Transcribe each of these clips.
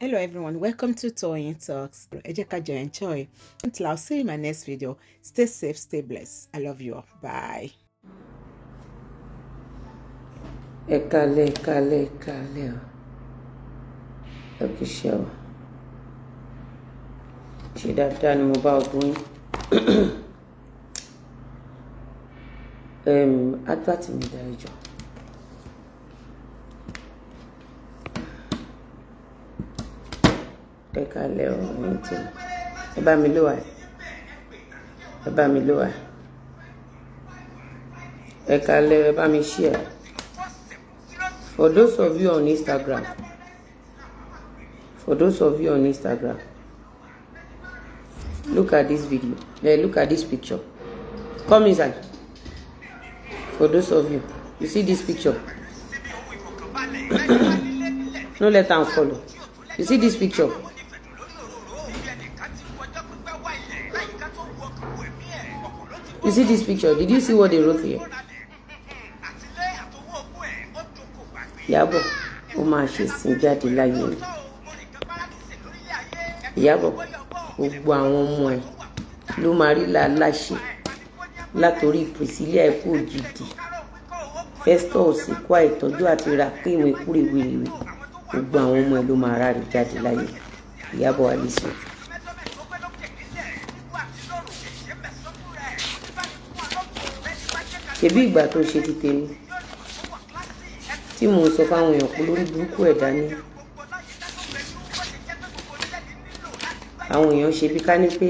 Hello everyone, welcome to Toyeen Talks. Enjoy. Until I'll see you in my next video. Stay safe, stay blessed. I love you all. Bye. Ekale. Okay, sure. She that done about going. Advert mi da ijo. Ekale o nti. Ẹ bá mi lò wá. Ekale ẹ bá mi share. For those of you on Instagram. Look at this video. Look at this picture. Come inside. For those of you, you see this picture. No let them follow. You see this picture. You see this picture. Did you see what they wrote here? Iyabo, ó máa ṣe sin jáde láyé ni. Iyabo, gbogbo àwọn ọmọ ẹ̀ ló máa rí láṣẹ látorí Priscilla ẹ̀kú òjìdí. Festus ikú àìtọ́jú àti ra pé ìwé kúrèwèrèwè. Gbogbo àwọn ọmọ ẹ̀ ló máa rárí jáde láyé. Iyabo Alice. Ṣebí ìgbà tó ṣe ti tèmi. Tí mo sọ fáwọn èèyàn pé lórí burúkú ẹ̀dá ni àwọn èèyàn ṣe bí ká ní pé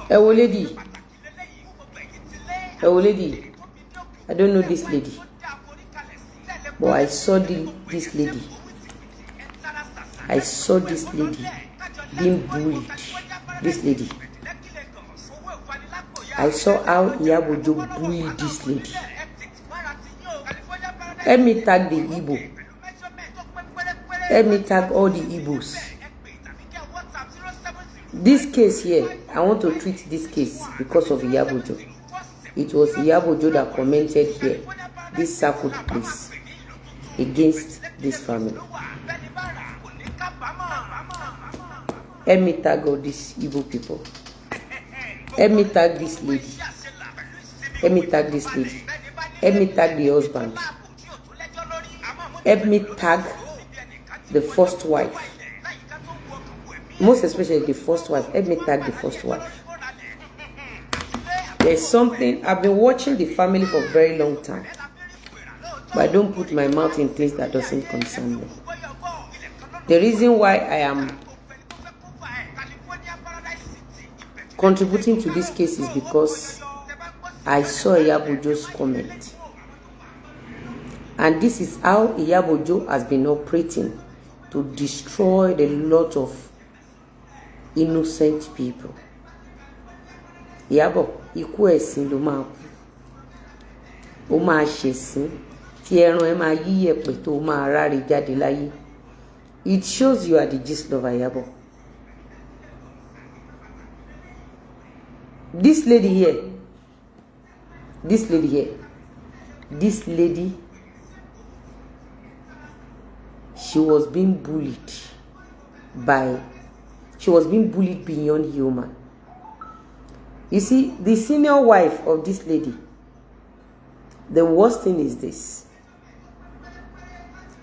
ẹ wo lady I don't know this lady but I saw this lady being bullied. This lady, I saw how Iyabo bullied this lady. Let me tag the Igbo. Let me tag all the Igbos. This case here, I want to treat this case because of Iyabo. It was Iyabo that commented here, this sacred place, against this family. Let me tag all these Igbo people. Let me tag this lady. Let me tag this lady. Let me tag the husband. Help me tag the first wife. Most especially the first wife. Help me tag the first wife. There's something, I've been watching the family for a very long time. But I don't put my mouth in things that doesn't concern me. The reason why I am contributing to this case is because I saw Iyabo's comment. And this is how Iyabo has been operating to destroy the lot of innocent people. Iyabo, ikú ẹ̀sìn ló máa kú. Ó máa ṣẹ̀sín tí ẹran ẹ máa yí yẹ̀pẹ̀ tó máa ráre jáde láyé. It shows you are the gist lover, Iyabo. This lady, she was being bullied beyond human. You see, the senior wife of this lady, the worst thing is this.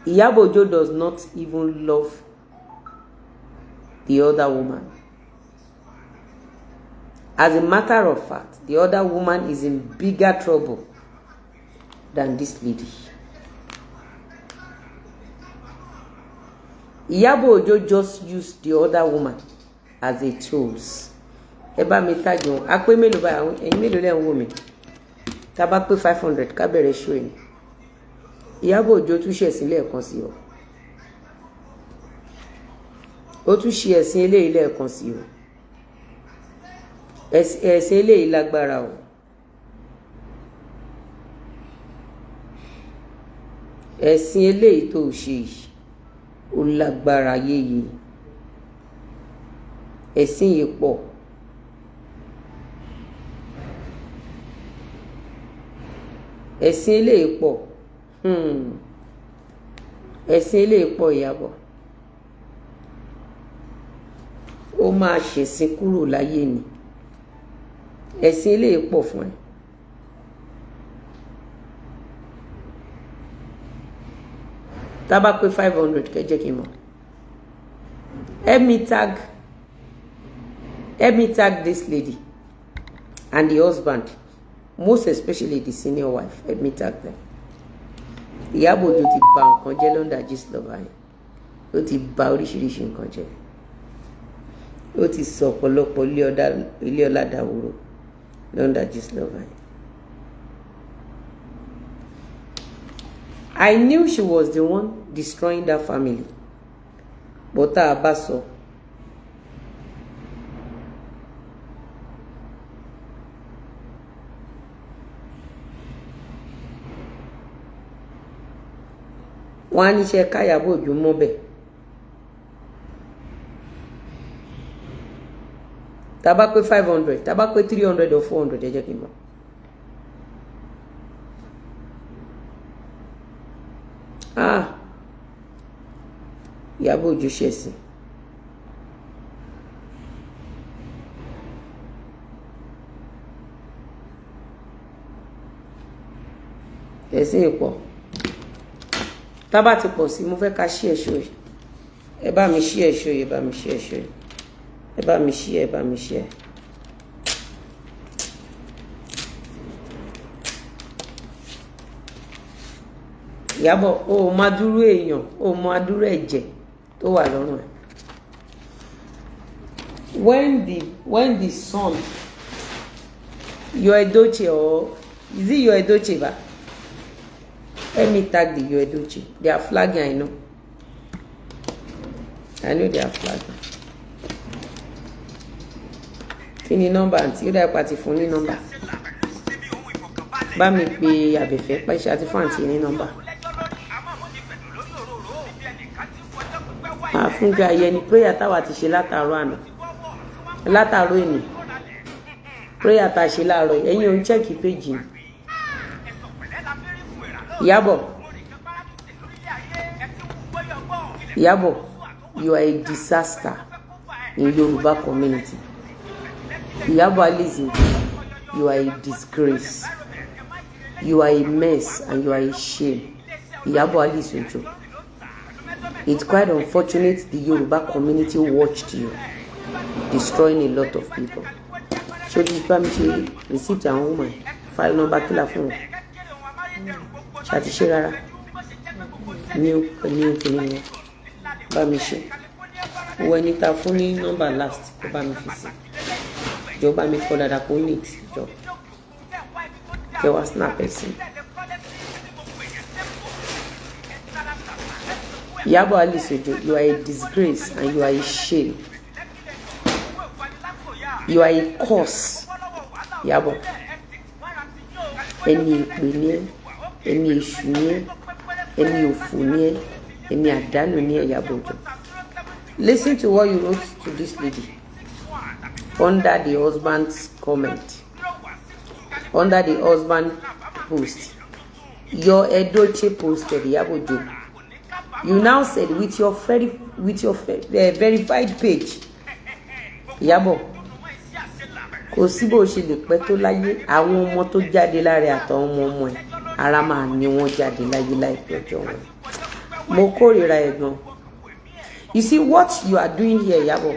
Iyabo does not even love the other woman. As a matter of fact, the other woman is in bigger trouble than this lady. Iyabo just used the other woman as a tools. Eba mi tajo, ape mélòó ba ẹ̀yin mélòó lẹ ń wò mí. Tá bá pé 500 ká bẹ̀rẹ̀ show ni. Iyabo tún ṣe ẹ̀sìn lẹ́ẹ̀kan sí o. Ó tún ṣe ẹ̀sìn eléyìí lẹ́ẹ̀kan sí o. Ẹ̀sìn eléyìí lágbára o. Ẹ̀sìn eléyìí tó ṣe yìí ó lágbára yéye. Ẹ̀sìn yìí pọ̀. Ẹ̀sìn eléyìí pọ̀. ẹ̀sìn eléyìí pọ̀ Iyabo ó máa ṣẹ̀sìn kúrò láyé ni ẹ̀sìn eléyìí pọ̀ fún ẹ tá bá pé 500 kẹ́ jẹ́ kí n mọ̀ help me tag this lady and the husband, most especially the senior wife. Help me tag them. Iyabo Ojo ti bà nǹkan jẹ́ London Gist Lover yẹn ó ti bà oríṣiríṣi nǹkan jẹ́ ó ti sọ ọ̀pọ̀lọpọ̀ ilé ọlá dàwòrò London Gist Lover yẹn. I knew she was the one destroying that family, but tá a bá sọ wọ́n á níṣẹ́ ká Iyabo Ojo mọ́bẹ̀ tá bá pé 500 tá bá pé 300 or 400 ẹ jẹ́ kí n mọ̀. Iyabo Ojo ṣẹ̀sìn ẹ̀sìn ìpọ̀ tá bá ti pọ̀ sí mo fẹ́ ká ṣí ẹ̀ṣọ́ yìí ẹ bá mi ṣí ẹ̀ṣọ́ yìí ẹ bá mi ṣí ẹ̀ṣọ́ yìí ẹ bá mi ṣí ẹ bá mi ṣí ẹ. Iyabo o máa dúró èèyàn o máa dúró ẹ̀jẹ̀ tó wà lọ́rùn ẹ̀. When the son your Edochie or is it your Edochie ba? Let me tag the your Edochie. They are flagging, I know they are flagging. Kí ni nọ́mbà àǹtí ó dá ipa ti fún ní nọ́mbà bá mi pe Àbẹ̀fẹ́ pàṣẹ àti fún àǹtí ní nọ́mbà. Fúnkẹ́ Ayẹni prayer táwa ti ṣe látàárọ̀ àná látàárọ̀ èní prayer tá a ṣe láàárọ̀ ẹ̀yin ò ń chẹ́ẹ̀kì péjì ni. Iyabo, you are a disaster in Yoruba community. Iyabo Lizzy, you are a disgrace. You are a mess and you are a shame. Iyabo Lizzy Ojo. It's quite unfortunate the Yoruba community watched you destroying a lot of people. So this family receipt and woman file number killer phone. Shati Shirara. New kini bá mi ṣe. Wo ẹni ta fún ní number last kó bá mi fi sí. Jọ̀ọ́ bá mi kọ dáadáa kó neat jọ. Kẹ́ wá snap ẹ sí. Iyabo Lizzy Ojo, you are a disgrace and you are a shame. You are a curse. Iyabo. Ẹni ìpè ni ẹ́, ẹni èṣù ni ẹ́, ẹni òfò ni ẹ́, ẹni àdánù ni ẹ́ Iyabo Ojo. Listen to what you wrote to this lady under the husband's comment. Under the husband post. Your Edochie posted Iyabo Ojo. You now said with your verified page, Iyabo, kò sí bó ṣe lè pẹ́ tó láyé àwọn ọmọ tó jáde láre àtàwọn ọmọ ẹ̀ ara máa ní wọ́n jáde láyé láìpẹ́ ọjọ́ wọn. Mo kórìíra ẹ̀ gan. You see what you are doing here, Iyabo?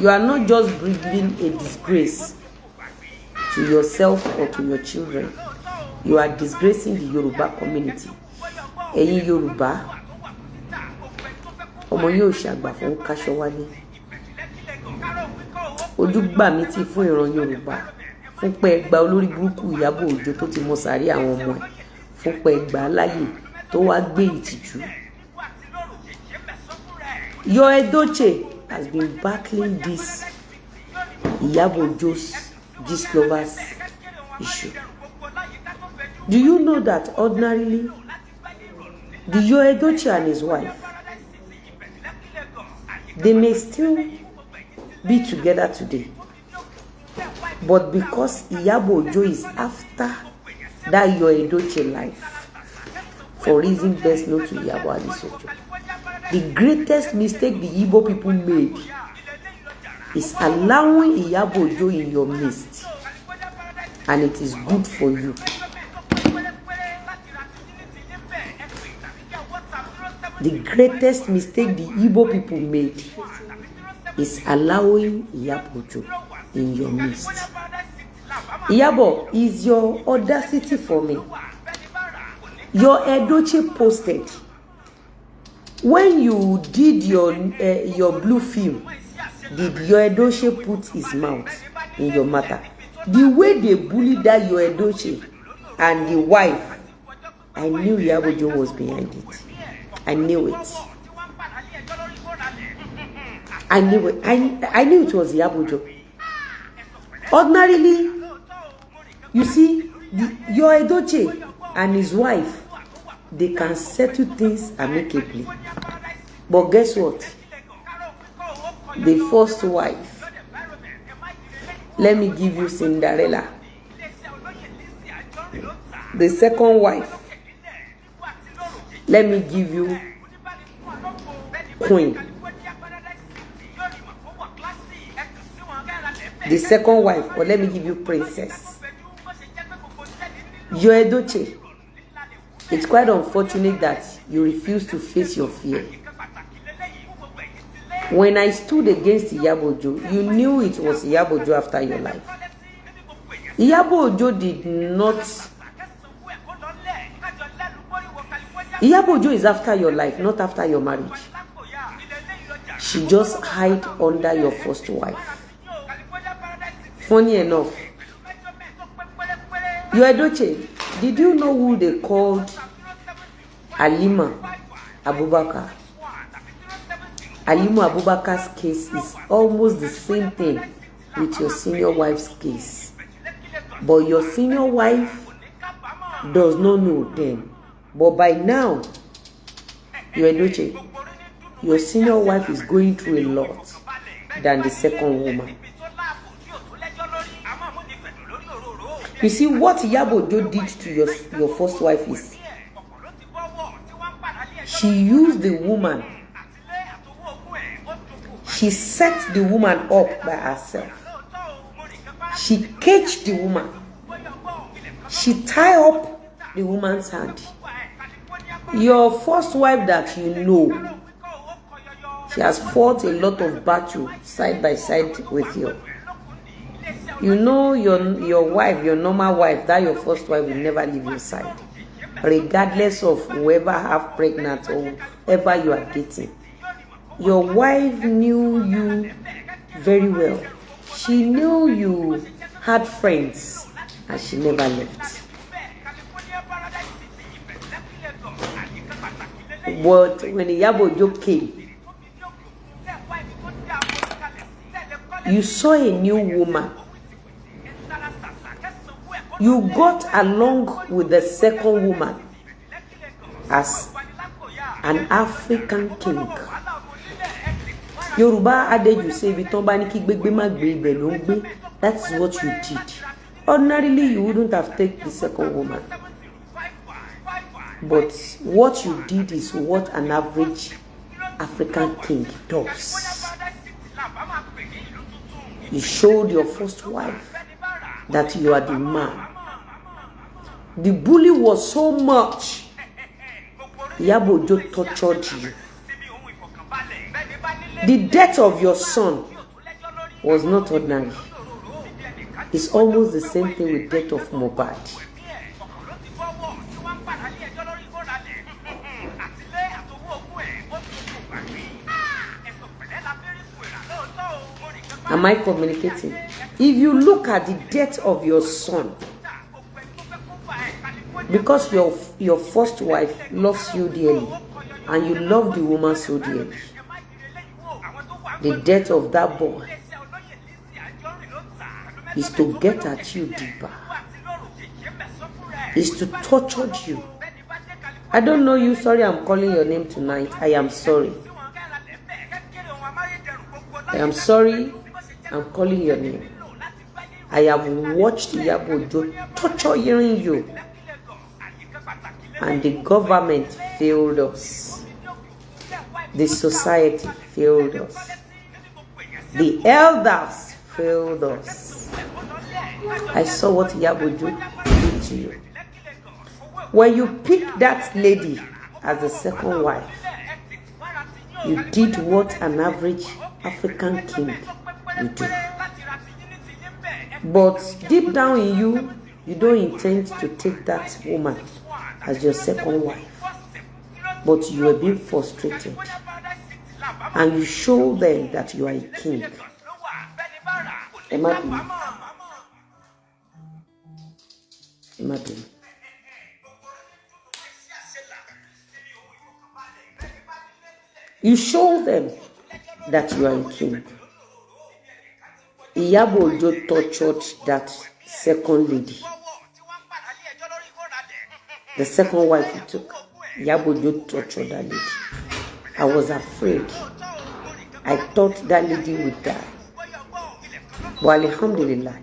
You are not just bringing a disgrace to yourself or to your children. You are disgracing the Yoruba community. Ẹ̀yin Yorùbá ọmọ yóò ṣàgbà fún káṣọ wálé ojú gbà mí ti fún ìran Yorùbá fún pé ẹgbà olórí burúkú Iyabo Ojo tó ti mọ sàárè àwọn ọmọ ẹ̀ fún pé ẹgbà láyè tó wá gbé ìtìjú. Your Edochie has been battling this Iyabo Ojo's Gist Lovers issue. Do you know that ordinarily the Your Edochie and his wife, they may still be together today, but because Iyabo Ojo is after that Your Edochie life, for reason best known to Iyabo Adesojo. The greatest mistake the Igbo people made is allowing Iyabo Ojo in your midst, and it is good for you. The greatest mistake the Igbo people made is allowing Iyabo Ojo in your midst. Iyabo, is your audacity for me. Your Edochie posted when you did your blue film. Did your Edochie put his mouth in your matter? The way they bullied that your Edochie and the wife, I knew Iyabo Ojo was behind it. I knew it. I knew it. I knew it was Iyabo Ojo. Ordinarily, you see, your Edochie and his wife, they can settle things amicably. But guess what? The first wife, let me give you Cinderella. The second wife, let me give you Queen. The second wife, or let me give you Princess. Your Edochie, it's quite unfortunate that you refuse to face your fear. When I stood against Iyabo Ojo, you knew it was Iyabo Ojo after your life. Iyabo Ojo did not. Iyabo Ojo is after your life, not after your marriage. She just hid under your first wife. Funny enough, your Edochie, did you know who they called Halima Abubakar? Halima Abubakar's case is almost the same thing with your senior wife's case. But your senior wife does not know them. But by now, your Edochie, your senior wife is going through a lot than the second woman. You see, what Iyabo Ojo did to your first wife is she used the woman. She set the woman up by herself. She caged the woman. She tied up the woman's hand. Your first wife that you know, she has fought a lot of battle side by side with you. You know your wife, your normal wife, that your first wife will never leave your side, regardless of whoever have pregnant or whoever you are dating. Your wife knew you very well. She knew you had friends and she never left. But when Iyabo Ojo came, you saw a new woman. You got along with the second woman as an African king. Yoruba adage you say, that's what you did. Ordinarily, you wouldn't have taken the second woman. But what you did is what an average African king does. You showed your first wife that you are the man. The bully was so much. Iyabo Ojo tortured you. The death of your son was not ordinary. It's almost the same thing with the death of Mohbad. Am I communicating? If you look at the death of your son, because your first wife loves you dearly and you love the woman so dearly, the death of that boy is to get at you deeper, is to torture you. I don't know you. Sorry, I'm calling your name tonight. I am sorry. I am sorry. I'm calling your name. I have watched Iyabo Ojo torturing you. and the government failed us. The society failed us. The elders failed us. I saw what Iyabo did to you. When you picked that lady as the second wife, you did what an average African king would do. But deep down in you, you don't intend to take that woman as your second wife. But you are being frustrated. And you show them that you are a king. Imagine. You show them that you are a king. Iyabo tortured that second lady. The second wife he took. Iyabo tortured that lady. I was afraid. I thought that lady would die. But alhamdulillah,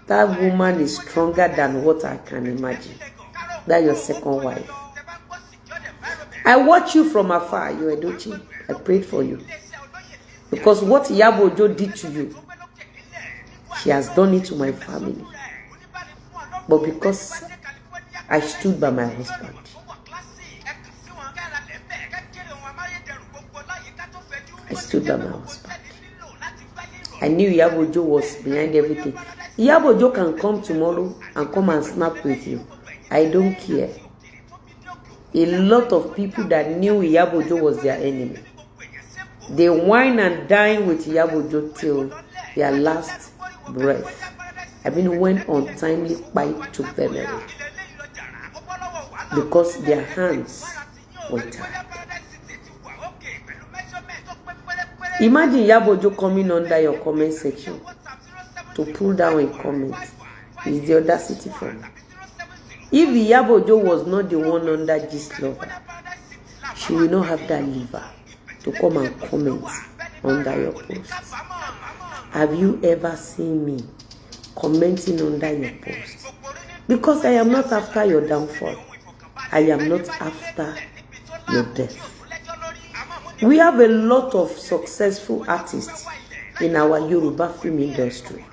that woman is stronger than what I can imagine. That's your second wife. I watch you from afar, you Edochie. I prayed for you. Because what Iyabo did to you, she has done it to my family. But because I stood by my husband, I stood by my husband. I knew Iyabo was behind everything. Iyabo can come tomorrow and come and snap with you. I don't care. A lot of people that knew Iyabo was their enemy, they wine and dine with Iyabo till their last breath. I mean, when untimely bite took them away. Because their hands were tied. Imagine Iyabo coming under your comment section to pull down a comment. Is the audacity for me. If Iyabo was not the one under this lover, she will not have that liver to come and comment under your post. Have you ever seen me commenting under your post? Because I am not after your downfall. I am not after your death. We have a lot of successful artists in our Yoruba film industry.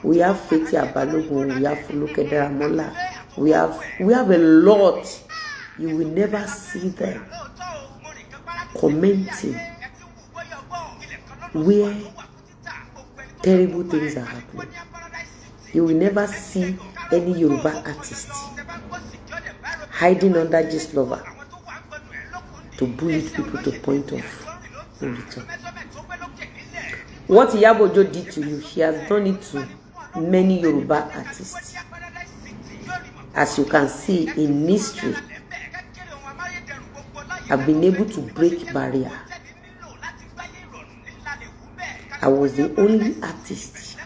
We have Feti Abalogun, we have Fuluke Daramola, we have a lot. You will never see them commenting where terrible things are happening. You will never see any Yoruba artist hiding under this lover to bully people to point off in return. What Iyabo did to you, she has done it to many Yoruba artists. As you can see in history, I've been able to break barrier. I was the only artist.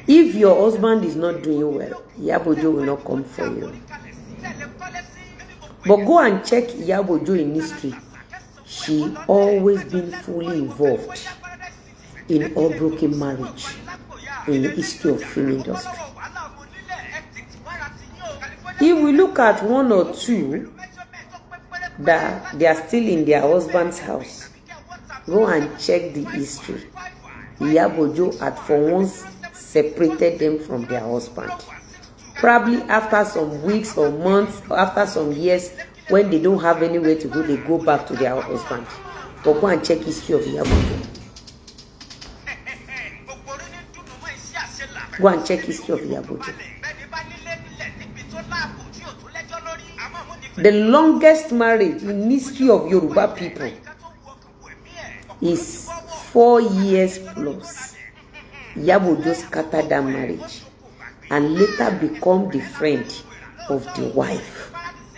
If your husband is not doing well, Iyabo will not come for you. But go and check Iyabo in history. She always been fully involved in all broken marriage in the history of film industry. If we look at one or two that they are still in their husband's house, go and check the history. Iyabo had for once separated them from their husband. Probably after some weeks or months or after some years, when they don't have anywhere to go, they go back to their husband. But go and check history of Iyabo. Go and check history of Iyabo. The longest marriage in history of Yoruba people is 4 years plus. Iyabo scattered that marriage and later become the friend of the wife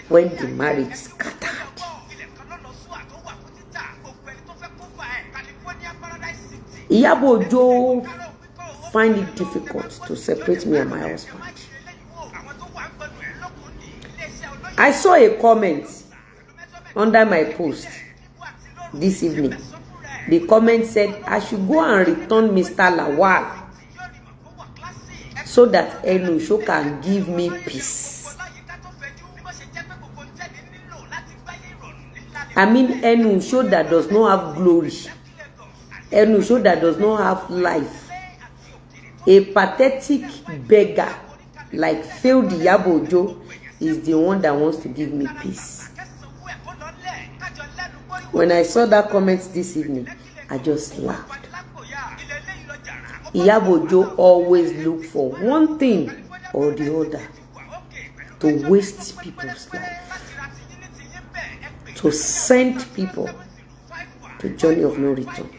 when the marriage scattered. Iyabo find it difficult to separate me and my husband. I saw a comment under my post this evening. The comment said I should go and return Mr. Lawal so that Enusho can give me peace. I mean, any show that does not have glory, any show that does not have life, a pathetic beggar like failed Iyabo is the one that wants to give me peace. When I saw that comment this evening, I just laughed. Iyabo always look for one thing or the other to waste people's life, to send people to journey of no return.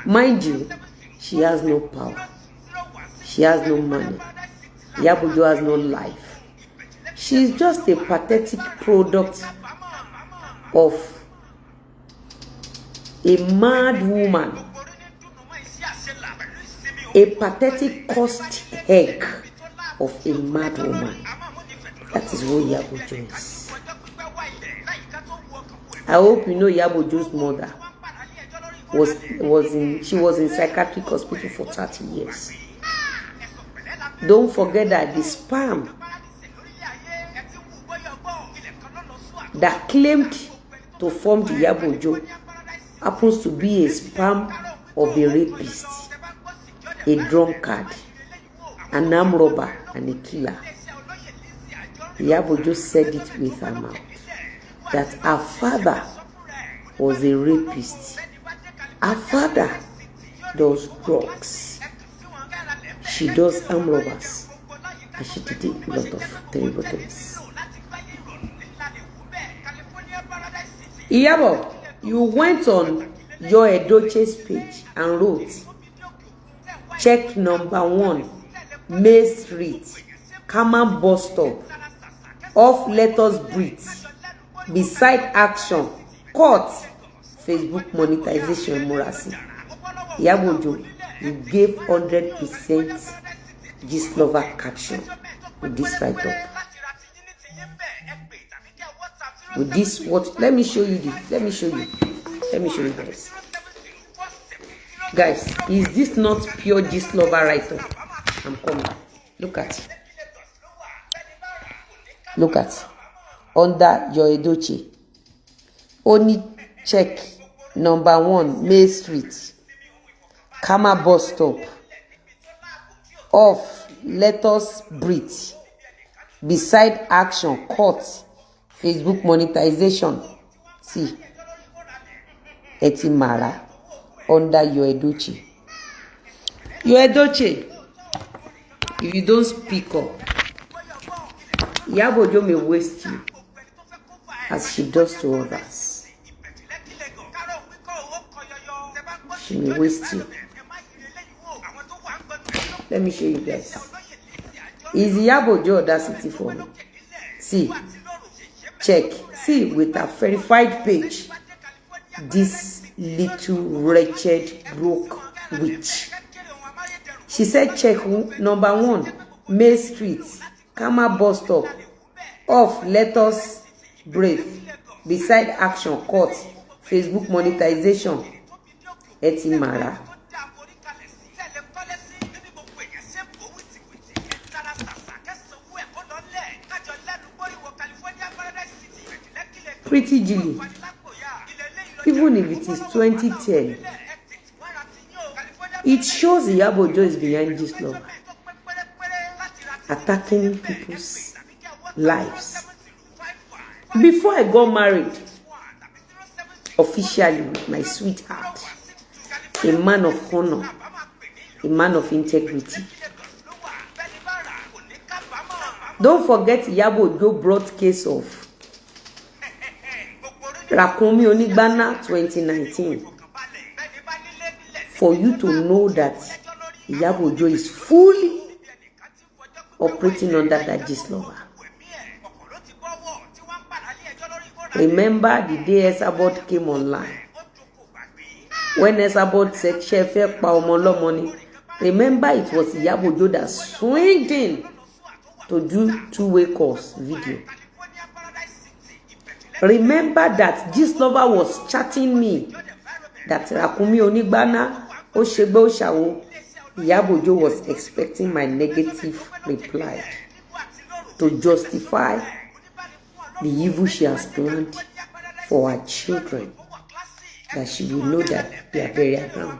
Mind you, she has no power. She has no money. Iyabo has no life. She is just a pathetic product of a mad woman, a pathetic cursed egg of a mad woman. That is what Iyabo is. I hope you know Iyabo mother was in psychiatric hospital for 30 years. Don't forget that the sperm that claimed to form the Iyabo happens to be a sperm of a rapist, a drunkard, an armed robber, and a killer. Iyabo said it with her mouth that her father was a rapist. Her father does drugs. She does armed robbers, and she did a lot of terrible things. Iyabo, you went on your Edoche's page and wrote, check number 1, May Street, Kama bus stop, off Letters Breathe, beside Action, Court, Facebook monetization Morasi. Iyabo, you gave 100% gist lover caption with this write-up. With this, what? Let me show you this. Let me show you guys. Guys, is this not pure gist lover write-up? I'm coming. Look at. Look at. Under your Edoche. Only check number 1, May Street, Kama bus stop, off Letters Breathe, beside Action, Court, Facebook monetization. See, Etimara under your Edoche. Your Edoche, if you don't speak up, Iyabo may waste you as she does to others. She may waste you. Let me show you guys. Is Iyabo audacity for me? See, check. See, with a verified page, this little wretched broke witch. She said, check number 1, May Street, Kama bus stop, off Letters Breathe, beside Action, Court, Facebook monetization. Etimara. Pretty Jilly. Even if it is 2010, it shows Iyabo is behind this love, attacking people's lives. Before I got married, officially with my sweetheart, a man of honor, a man of integrity. Don't forget Iyabo brought case of Rakumi Onigbana 2019 for you to know that Iyabo is fully operating under that gist lover. Remember the day Esabod came online. When Esabod said, Chef, money. Remember it was Iyabo that swinged in to do two-way calls video. Remember that gist lover was chatting me that Rakumi Onigbana Oshegbe Oshawo. Iyabo was expecting my negative reply to justify the evil she has planned for her children, that she will know that they are burial ground.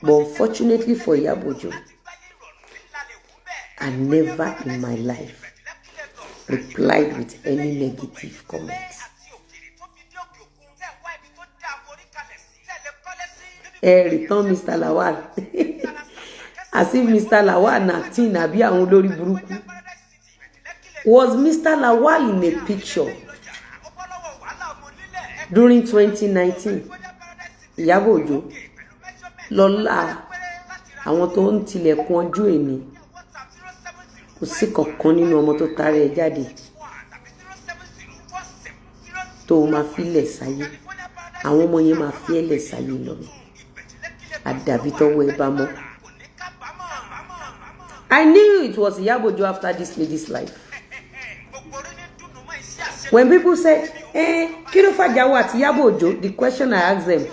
But unfortunately for Iyabo, I never in my life replied with any negative comments. Return Mr. Lawal. As if Mr. Lawal na teen abi awon olori buruku. Was Mr. Lawal in a picture during 2019? Iyabo lọ́la àwọn tó ń tilẹ̀kùn ọjọ́ èní kò sí kankan nínú ọmọ tó tarí ẹ jáde tó máa filẹ̀ sáyé. Àwọn ọmọ yẹn máa fi ẹlẹ̀ sáyé lọ àdàbí tọ́wọ́ ẹ bá mọ́. I knew it was Iyabo after this lady's life. When people said, kí ló fàjà wà àti Iyabo, the question I asked them,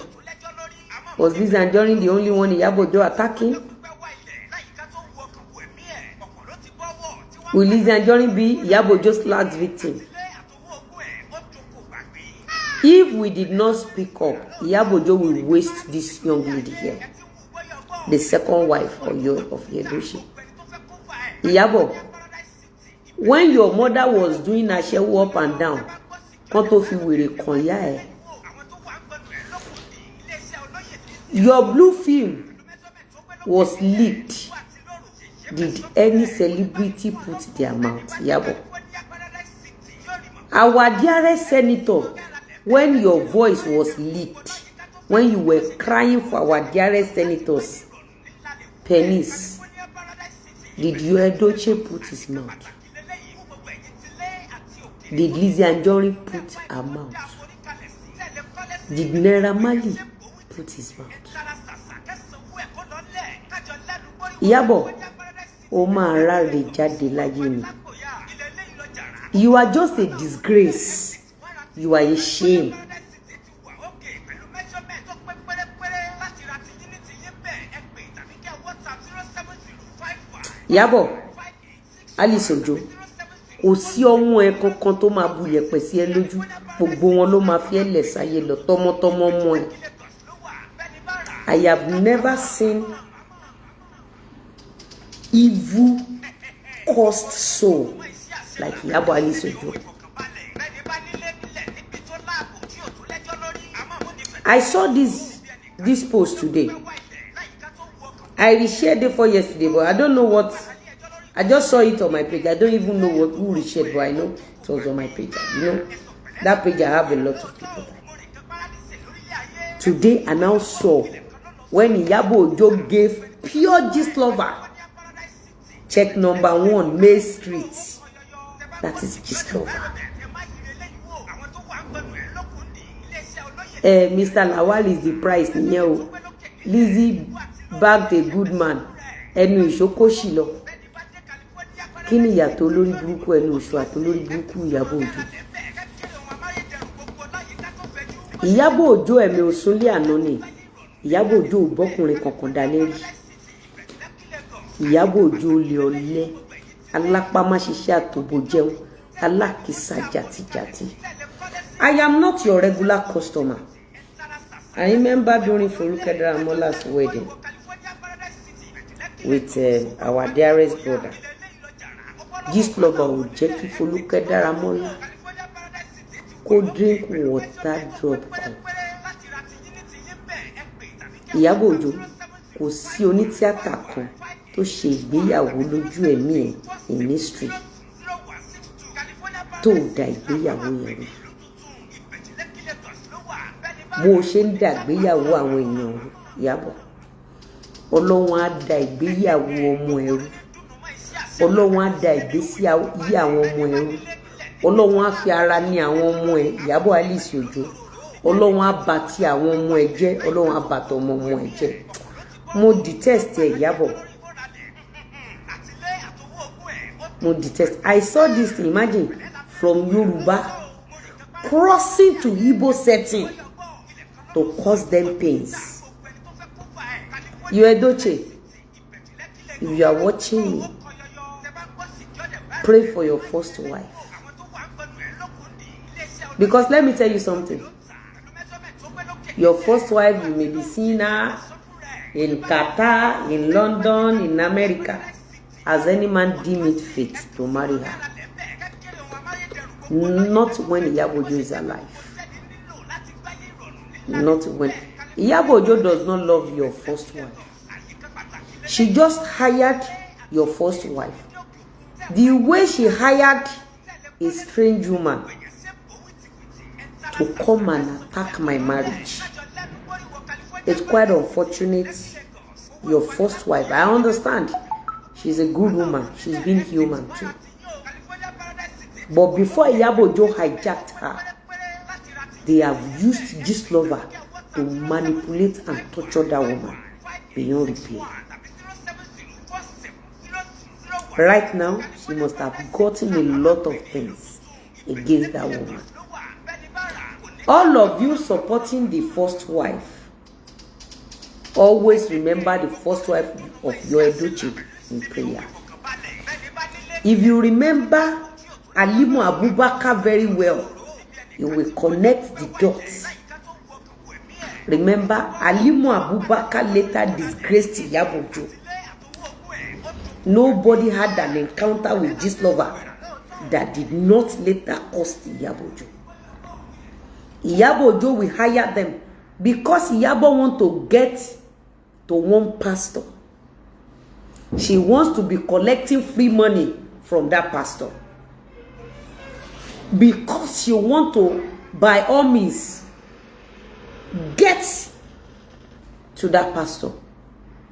was Lizzy Anjorin the only one Iyabo attacking? Will Lizzy Anjorin be Iyabo last victim? If we did not speak up, Iyabo will waste this young lady here, the second wife of Yedoshi. Iyabo, when your mother was doing Ashewo up and down, your blue film was leaked. Did any celebrity put their mouth? Iyabo, our dearest senator, when your voice was leaked, when you were crying for our dearest senators' pennies, did Edochie put his mouth? Did Lizzy Anjorin put her mouth? Did Naira Marley put his mouth? Iyabo, o ma rare Jade láyé ni. You are just a disgrace. You are a shame. Iyabo, Alice Ojo, kò sí ọmọ ẹ kankan tó máa bu yẹ̀pẹ̀ sí ẹ lójú. Gbogbo wọn ló máa fi ẹ lẹ̀ sáyé lọ tọmọtọmọ ọmọ ẹ. I have never seen evil cursed soul like Iyabo Alice Ojo. I saw this post today. I reshared it for yesterday, but I don't know what. I just saw it on my page. I don't even know who reshared, but I know it was on my page. You know, that page I have a lot of people. Today I now saw when Iyabo Ojo gave pure gist lover check number 1 May Street. That is gist lover. Mr. Lawal is the price. Lizzy bagged a good man. Ẹnu ìṣókòṣì lọ. Kí ni ìyàtọ̀ olórí burúkú ẹnu ìṣó àti olórí burúkú Iyabo Ojo? Iyabo Ojo ẹ̀mí òsúnlé àná ni. Iyabo Ojo ò bọ́kùnrin kankan dalẹ́ rí. Iyabo Ojo lè ọ̀lẹ alápámáṣiṣẹ́ àtòbò jẹun alákìsà jàtìjàtì. I am not your regular customer. I remember during Foluke Daramola's wedding with our dearest brother. This lover would jẹ́ kí Foluke Daramola kó drink water drop kan. Iyabo Ojo kò sí onítíátà kan tó ṣe ìgbéyàwó lójú ẹ̀mí ẹ̀ in history tó da ìgbéyàwó yẹn rú. Bó ṣe ń da ìgbéyàwó àwọn èèyàn rú, Iyabo, Ọlọ́run á da ìgbéyàwó ọmọ ẹ̀ rú. Ọlọ́run á da ìgbésí ayé àwọn ọmọ ẹ̀ rú. Ọlọ́run á fi ara ní àwọn ọmọ ẹ̀, Iyabo Alice Ojo. Ọlọ́run á bà ti àwọn ọmọ ẹ̀ jẹ́, Ọlọ́run á bà tọmọ ọmọ ẹ̀ jẹ́. Mo detest ẹ, Iyabo. Mo detest. I saw this, imagine, from Yoruba crossing to Igbo setting to cause them pains. You Edochie, if you are watching me, pray for your first wife. Because let me tell you something. Your first wife, you may be seeing her in Qatar, in London, in America, as any man deem it fit to marry her. Not when Iyabo is alive. Not when. Iyabo does not love your first wife. She just hired your first wife. The way she hired a strange woman to come and attack my marriage, it's quite unfortunate. Your first wife, I understand, she's a good woman, she's been human too. But before Iyabo hijacked her, they have used this lover to manipulate and torture that woman beyond repair. Right now, she must have gotten a lot of things against that woman. All of you supporting the first wife, always remember the first wife of your Edochie in prayer. If you remember Alimu Abubakar very well, you will connect the dots. Remember, Alimu Abubakar later disgraced Iyabo. Nobody had an encounter with this lover that did not later cost Iyabo. Iyabo will hire them because Iyabo want to get to one pastor. She wants to be collecting free money from that pastor. Because she want to, by all means, get to that pastor.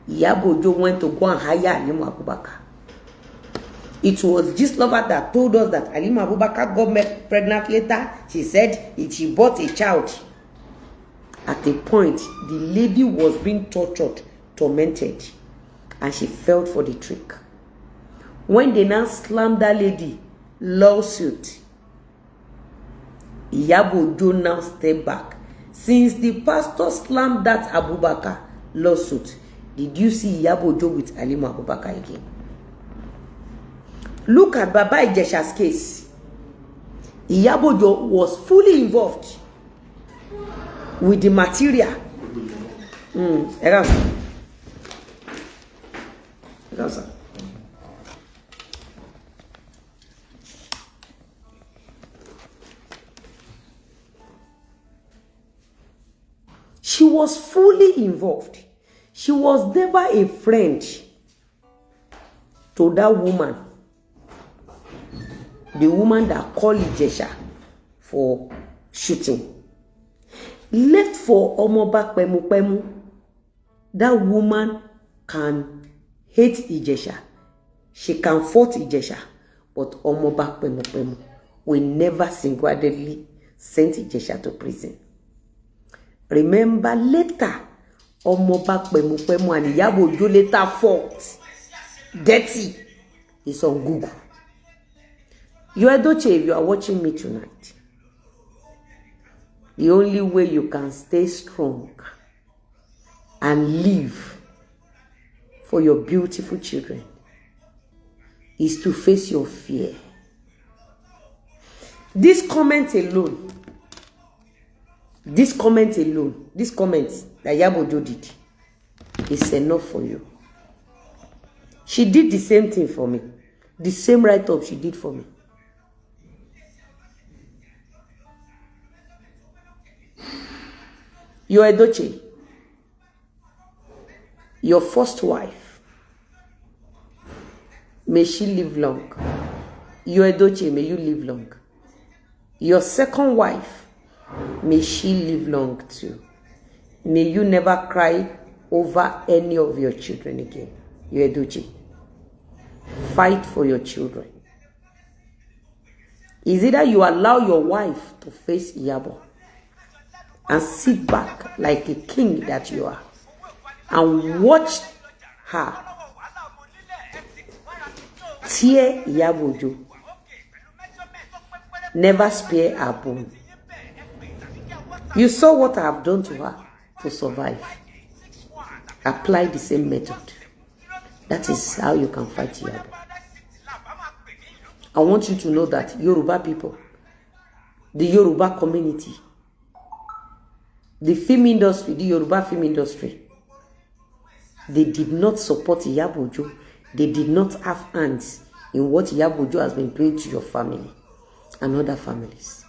Iyabo went to go and hire Alimu Abubakar. It was this lover that told us that Alimu Abubakar got pregnant later. She said she bought a child. At a point, the lady was being tortured, tormented, and she fell for the trick. When they now slammed that lady, lawsuit, Iyabo now stepped back. Since the pastor slammed that Abubakar lawsuit, did you see Iyabo with Alimu Abubakar again? Look at Baba Ijesha's case. Iyabo was fully involved with the material. She was fully involved. She was never a friend to that woman. The woman that called Ijesha for shooting. Left for Omoba Pemu. That woman can hate Ijesha. She can fault Ijesha. But Omoba Pemu will never single-handedly send Ijesha to prison. Remember later, Omoba Pemu and Iyabo later fought. Dirty is on Google. Your Edochie, if you are watching me tonight, the only way you can stay strong and live for your beautiful children is to face your fear. This comment alone that Iyabo did is enough for you. She did the same thing for me. The same write-up she did for me. Your Edochie, your first wife, may she live long. Your Edochie, may you live long. Your second wife, may she live long too. May you never cry over any of your children again. Your Edochie, fight for your children. Is either you allow your wife to face Iyabo and sit back like a king that you are and watch her tear Iyabo, never spare her bone. You saw what I have done to her to survive. Apply the same method. That is how you can fight Iyabo. I want you to know that Yoruba people, the Yoruba community, the film industry, the Yoruba film industry, they did not support Iyabo. They did not have hands in what Iyabo has been doing to your family and other families.